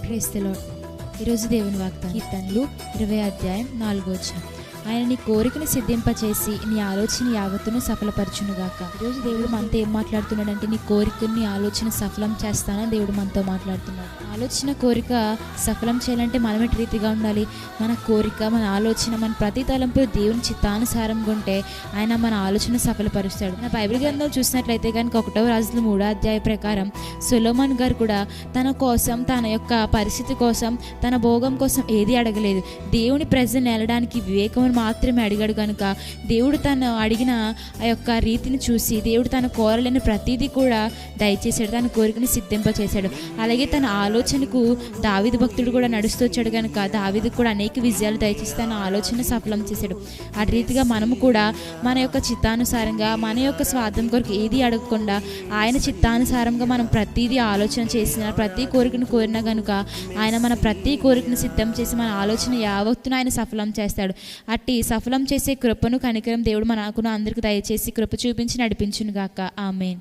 Praise the lord. ఈరోజు దేవుని వాగ్దానం కీర్తనలు 20 ఆయన నీ కోరికను సిద్ధింపచేసి నీ ఆలోచన యావత్తును సఫలపరచునుగాక. ఈరోజు దేవుడు మనతో ఏం మాట్లాడుతున్నాడంటే నీ కోరికను నీ ఆలోచన సఫలం చేస్తానని దేవుడు మనతో మాట్లాడుతున్నాడు. ఆలోచన కోరిక సఫలం చేయాలంటే మనం ఎట్టి రీతిగా ఉండాలి? మన కోరిక, మన ఆలోచన, మన ప్రతి తలంపు దేవుని చిత్తానుసారంగా ఉంటే ఆయన మన ఆలోచన సఫలపరుస్తాడు. మన బైబిల్ గ్రంథం చూసినట్లయితే కనుక 1వ రాజులు 3వ అధ్యాయ ప్రకారం సొలొమోన్ గారు కూడా తన కోసం, తన యొక్క పరిస్థితి కోసం, తన భోగం కోసం ఏది అడగలేదు. దేవుని ప్రజల్ని వెళ్ళడానికి వివేకం మాత్రమే అడిగాడు కనుక దేవుడు తను అడిగిన ఆ యొక్క రీతిని చూసి దేవుడు తన కోరలేని ప్రతిదీ కూడా దయచేశాడు, తన కోరికను సిద్ధింపచేశాడు. అలాగే తన ఆలోచనకు దావీదు భక్తుడు కూడా నడుస్తూ వచ్చాడు కనుక దావీదుకు కూడా అనేక విజయాలు దయచేసి తన ఆలోచన సఫలం చేశాడు. ఆ రీతిగా మనము కూడా మన యొక్క చిత్తానుసారంగా, మన యొక్క స్వార్థం కొరకు ఏది అడగకుండా ఆయన చిత్తానుసారంగా మనం ప్రతిదీ ఆలోచన చేసిన, ప్రతి కోరికను కోరినా కనుక ఆయన మన ప్రతి కోరికను సిద్ధం చేసి మన ఆలోచన యావత్తును ఆయన సఫలం చేస్తాడు. అట్టి సఫలం చేసే కృపను, కనికరం దేవుడు మనకు అందరికీ దయచేసి కృప చూపించి నడిపించును గాక. ఆమేన్.